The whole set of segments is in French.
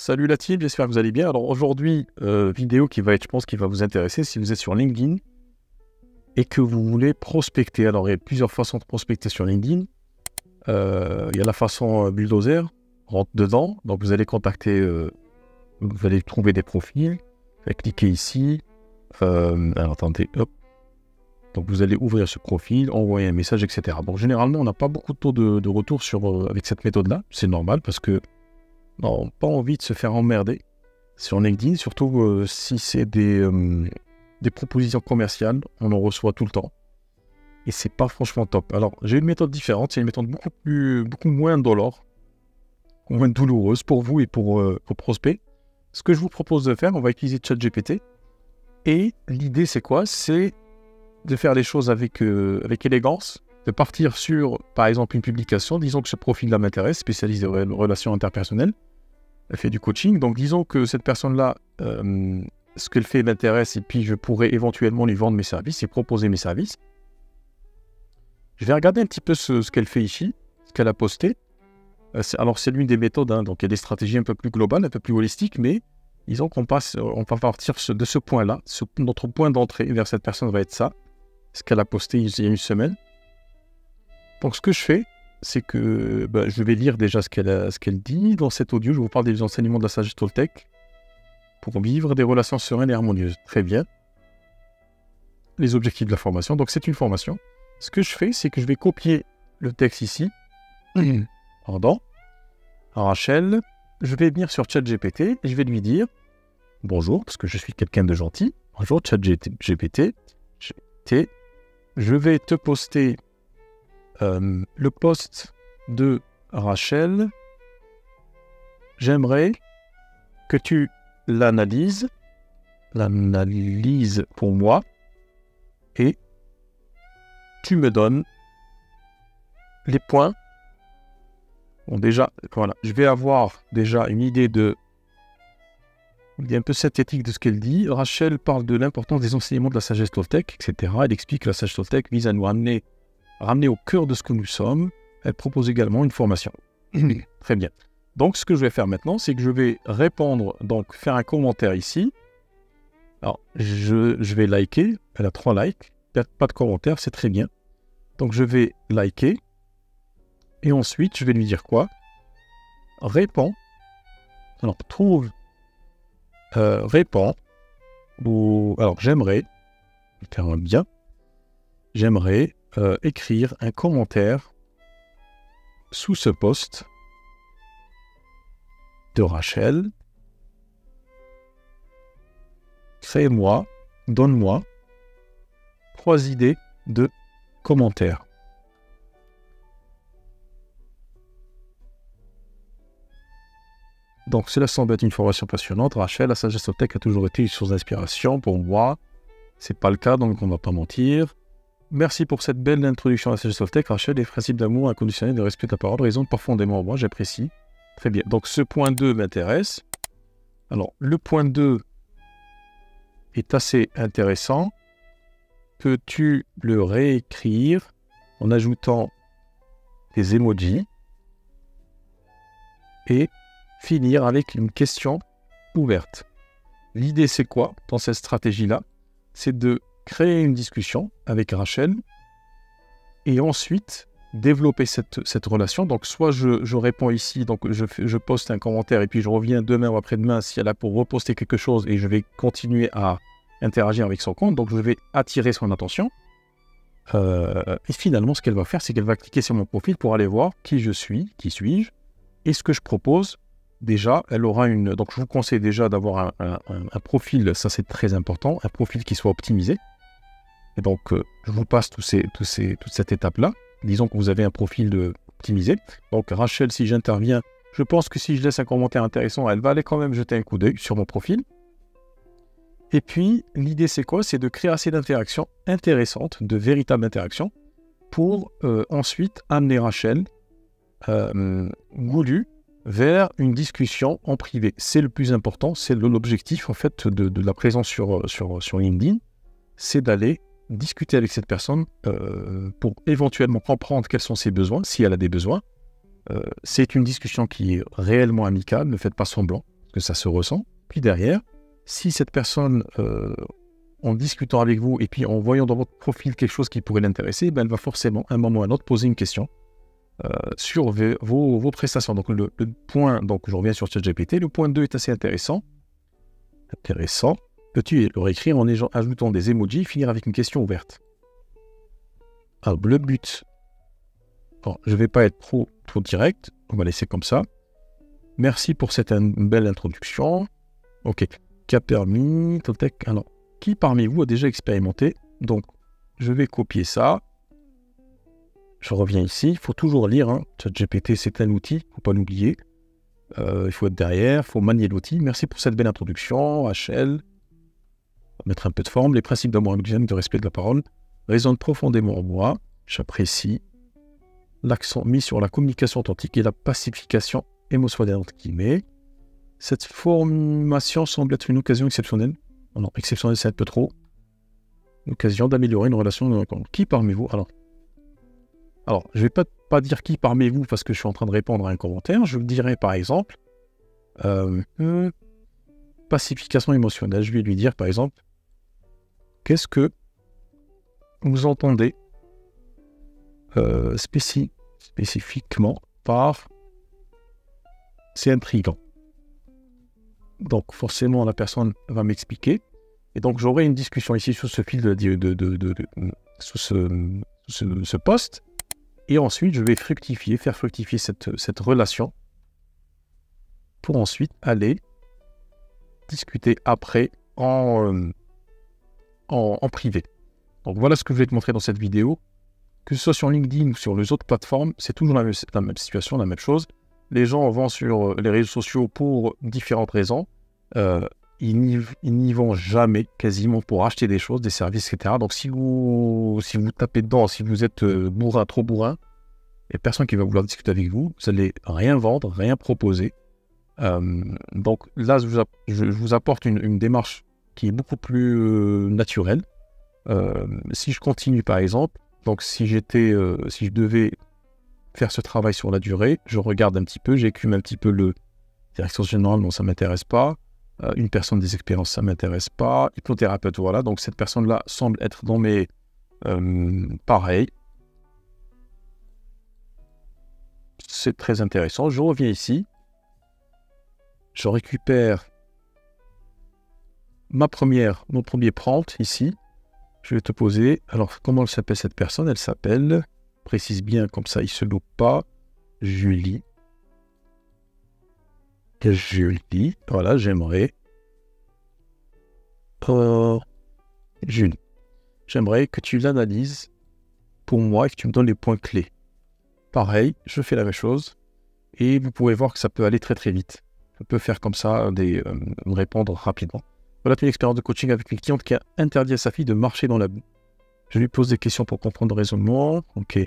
Salut la team, j'espère que vous allez bien. Alors aujourd'hui, vidéo qui va être, je pense, qui va vous intéresser si vous êtes sur LinkedIn et que vous voulez prospecter. Alors il y a plusieurs façons de prospecter sur LinkedIn. Il y a la façon bulldozer, rentre dedans. Donc vous allez contacter, vous allez trouver des profils, vous allez cliquer ici. Alors attendez, hop. Donc vous allez ouvrir ce profil, envoyer un message, etc. Bon, généralement, on n'a pas beaucoup de taux de retour avec cette méthode-là. C'est normal parce que on n'a pas envie de se faire emmerder sur LinkedIn, surtout si c'est des propositions commerciales, on en reçoit tout le temps. Et c'est pas franchement top. Alors, j'ai une méthode différente, c'est une méthode beaucoup moins dolore, moins douloureuse pour vous et pour vos prospects. Ce que je vous propose de faire, on va utiliser ChatGPT. Et l'idée, c'est quoi? C'est de faire les choses avec élégance, de partir sur, par exemple, une publication. Disons que ce profil-là m'intéresse, spécialiste des relations interpersonnelles. Elle fait du coaching. Donc, disons que cette personne-là, ce qu'elle fait m'intéresse et puis je pourrais éventuellement lui vendre mes services et proposer mes services. Je vais regarder un petit peu ce qu'elle fait ici, ce qu'elle a posté. Alors, c'est l'une des méthodes, hein, donc il y a des stratégies un peu plus globales, un peu plus holistiques, mais disons on va partir de ce point-là. Notre point d'entrée vers cette personne va être ça, ce qu'elle a posté il y a une semaine. Donc, ce que je fais, c'est que je vais lire déjà ce qu'elle dit. Dans cet audio, je vous parle des enseignements de la sagesse Toltec pour vivre des relations sereines et harmonieuses. Très bien. Les objectifs de la formation. Donc, c'est une formation. Ce que je fais, c'est que je vais copier le texte ici. Pardon. Rachel, je vais venir sur ChatGPT et je vais lui dire bonjour, parce que je suis quelqu'un de gentil. Bonjour ChatGPT. Je vais te poster le post de Rachel. J'aimerais que tu l'analyses pour moi et tu me donnes les points. Bon, déjà, voilà, je vais avoir déjà une idée un peu synthétique de ce qu'elle dit. Rachel parle de l'importance des enseignements de la sagesse Toltec, etc. Elle explique que la sagesse Toltec vise à nous ramener au cœur de ce que nous sommes. Elle propose également une formation. Très bien. Donc, ce que je vais faire maintenant, c'est que je vais répondre, donc faire un commentaire ici. Alors, je vais liker. Elle a 3 likes. Pas de commentaire, c'est très bien. Donc, je vais liker. Et ensuite, je vais lui dire quoi? Réponds. Alors, réponds. Alors, j'aimerais faire un bien. J'aimerais écrire un commentaire sous ce post de Rachel. Donne-moi 3 idées de commentaires. Donc, cela semble être une formation passionnante. Rachel, la sagesse Toltec a toujours été une source d'inspiration pour moi. C'est pas le cas, donc on ne va pas mentir. Merci pour cette belle introduction à la sagesse Toltec. Rachel, les principes d'amour inconditionnel et de respect de ta parole résonnent profondément en moi, j'apprécie. Très bien. Donc, ce point 2 m'intéresse. Alors, le point 2 est assez intéressant. Peux-tu le réécrire en ajoutant des emojis et finir avec une question ouverte? L'idée, c'est quoi dans cette stratégie-là? C'est de créer une discussion avec Rachel et ensuite développer cette relation. Donc, soit je réponds ici, donc je poste un commentaire et puis je reviens demain ou après-demain si elle a pour reposter quelque chose et je vais continuer à interagir avec son compte. Donc, je vais attirer son attention. Et finalement, ce qu'elle va faire, c'est qu'elle va cliquer sur mon profil pour aller voir qui suis-je, et ce que je propose. Déjà, elle aura donc je vous conseille déjà d'avoir un profil, ça c'est très important, un profil qui soit optimisé. Et donc, je vous passe toute cette étape-là. Disons que vous avez un profil optimisé. Donc, Rachel, si j'interviens, je pense que si je laisse un commentaire intéressant, elle va aller quand même jeter un coup d'œil sur mon profil. Et puis, l'idée c'est quoi? C'est de créer assez d'interactions intéressantes, de véritables interactions, pour ensuite amener Rachel goulue vers une discussion en privé. C'est le plus important, c'est l'objectif en fait de la présence sur LinkedIn, c'est d'aller discuter avec cette personne pour éventuellement comprendre quels sont ses besoins, si elle a des besoins. C'est une discussion qui est réellement amicale, ne faites pas semblant. parce que ça se ressent. Puis derrière, si cette personne, en discutant avec vous et puis en voyant dans votre profil quelque chose qui pourrait l'intéresser, ben, elle va forcément, à un moment ou à un autre, poser une question sur vos prestations. Donc le point, donc je reviens sur ChatGPT, le point 2 est assez intéressant. Peux-tu le réécrire en ajoutant des emojis, finir avec une question ouverte? Alors, le but, bon, je ne vais pas être trop direct, on va laisser comme ça. Merci pour cette belle introduction. Ok, qui a permis, alors, qui parmi vous a déjà expérimenté? Donc, je vais copier ça. Je reviens ici, il faut toujours lire, hein. ChatGPT, c'est un outil, il ne faut pas l'oublier. Il faut être derrière, il faut manier l'outil. Merci pour cette belle introduction, HL. On va mettre un peu de forme. Les principes d'amour individuel, de respect de la parole résonnent profondément en moi. J'apprécie l'accent mis sur la communication authentique et la pacification émotionnelle, entre guillemets. Cette formation semble être une occasion exceptionnelle. Non, exceptionnelle, c'est un peu trop. Une occasion d'améliorer une relation. Qui parmi vous? Alors, je ne vais pas dire qui parmi vous parce que je suis en train de répondre à un commentaire. Je vous dirais par exemple pacification émotionnelle. Je vais lui dire par exemple qu'est-ce que vous entendez spécifiquement par c'est intriguant. Donc forcément la personne va m'expliquer et donc j'aurai une discussion ici sur ce fil sur ce post. Et ensuite, je vais faire fructifier cette relation pour ensuite aller discuter après en privé. Donc voilà ce que je vais te montrer dans cette vidéo. Que ce soit sur LinkedIn ou sur les autres plateformes, c'est toujours la même situation, la même chose. Les gens vont sur les réseaux sociaux pour différentes raisons. Ils n'y vont jamais, quasiment, pour acheter des choses, des services, etc. Donc si vous tapez dedans, si vous êtes trop bourrin, il n'y a personne qui va vouloir discuter avec vous. Vous n'allez rien vendre, rien proposer. Donc là, je vous apporte une démarche qui est beaucoup plus naturelle. Si je continue, par exemple, donc si je devais faire ce travail sur la durée, je regarde un petit peu, j'écume un petit peu le direction générale, non, ça ne m'intéresse pas. Une personne des expériences, ça ne m'intéresse pas. Hypnothérapeute, voilà. Donc cette personne-là semble être dans mes... pareil. C'est très intéressant. Je reviens ici. Je récupère mon premier prompt ici. Je vais te poser. Alors, comment elle s'appelle cette personne? Elle s'appelle, précise bien, comme ça, il ne se loupe pas, Julie. Voilà, j'aimerais. Julie. J'aimerais que tu l'analyses pour moi et que tu me donnes les points clés. Pareil, je fais la même chose. Et vous pouvez voir que ça peut aller très très vite. Je peux faire comme ça, me répondre rapidement. Voilà une expérience de coaching avec une cliente qui a interdit à sa fille de marcher dans la boue. Je lui pose des questions pour comprendre le raisonnement. Ok.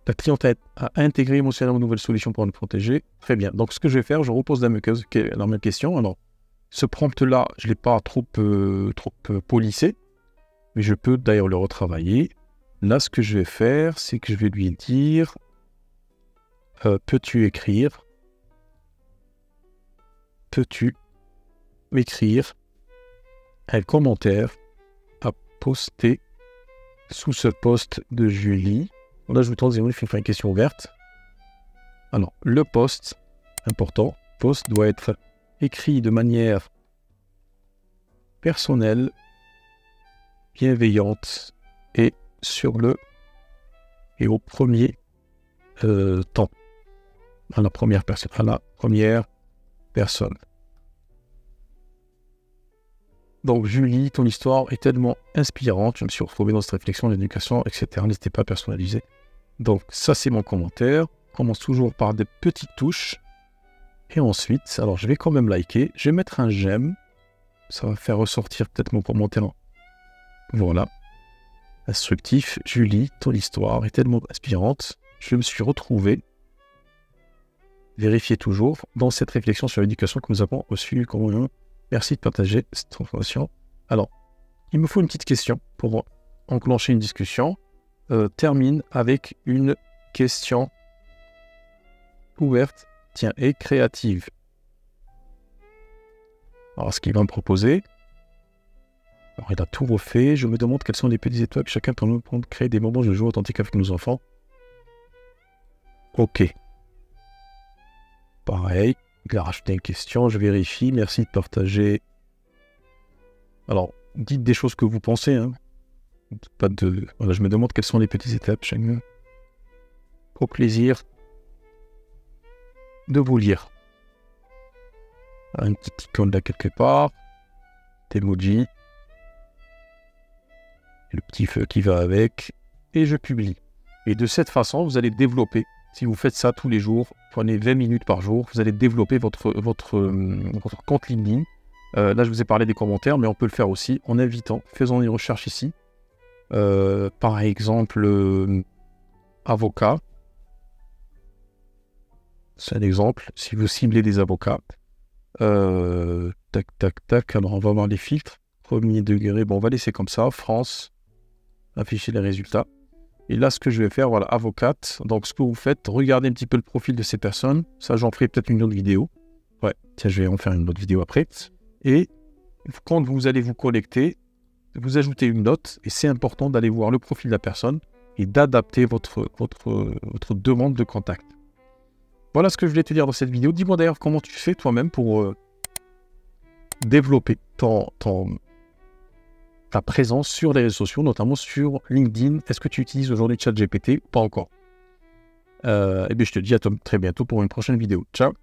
La cliente a intégré émotionnellement une nouvelle solution pour nous protéger. Très bien. Donc, ce que je vais faire, je repose la même question. Alors, ce prompt-là, je ne l'ai pas trop polissé, mais je peux d'ailleurs le retravailler. Là, ce que je vais faire, c'est que je vais lui dire peux-tu écrire un commentaire à poster sous ce post de Julie. Là, je vous tente de faire une question ouverte. Alors, le post, important, post doit être écrit de manière personnelle, bienveillante et au premier temps. À la première personne. Donc, Julie, ton histoire est tellement inspirante. Je me suis retrouvé dans cette réflexion d'éducation, etc. N'hésitez pas à personnaliser. Donc, ça, c'est mon commentaire. On commence toujours par des petites touches. Et ensuite, alors, je vais quand même liker. Je vais mettre un j'aime. Ça va faire ressortir peut-être mon commentaire. Voilà. Instructif. Julie, ton histoire est tellement inspirante. Je me suis retrouvé. Vérifiez toujours dans cette réflexion sur l'éducation que nous avons reçue. Merci de partager cette information. Alors, il me faut une petite question pour enclencher une discussion. Termine avec une question ouverte, et créative. Alors, ce qu'il va me proposer. Alors, il a tout refait. Je me demande quelles sont les petites étoiles que chacun peut nous prendre, créer des moments de jeu authentiques avec nos enfants. Ok. Pareil. Il a rajouté une question. Je vérifie. Merci de partager. Alors, dites des choses que vous pensez. Hein. Pas de... Voilà, je me demande quelles sont les petites étapes chacun. Au plaisir de vous lire. Un petit icône là quelque part. Emoji. Le petit feu qui va avec. Et je publie. Et de cette façon, vous allez développer. Si vous faites ça tous les jours, prenez 20 minutes par jour, vous allez développer votre compte LinkedIn. Là, je vous ai parlé des commentaires, mais on peut le faire aussi en invitant. Faisons une recherche ici. Par exemple, avocat. C'est un exemple. Si vous ciblez des avocats. Tac, tac, tac. Alors, on va voir les filtres. Premier degré. Bon, on va laisser comme ça. France. Afficher les résultats. Et là, ce que je vais faire, voilà, avocate. Donc, ce que vous faites, regardez un petit peu le profil de ces personnes. Ça, j'en ferai peut-être une autre vidéo. Ouais, tiens, je vais en faire une autre vidéo après. Et quand vous allez vous connecter, vous ajoutez une note. Et c'est important d'aller voir le profil de la personne et d'adapter votre demande de contact. Voilà ce que je voulais te dire dans cette vidéo. Dis-moi d'ailleurs comment tu fais toi-même pour développer ta présence sur les réseaux sociaux, notamment sur LinkedIn. Est-ce que tu utilises aujourd'hui ChatGPT ou pas encore? Et bien, je te dis à très bientôt pour une prochaine vidéo. Ciao!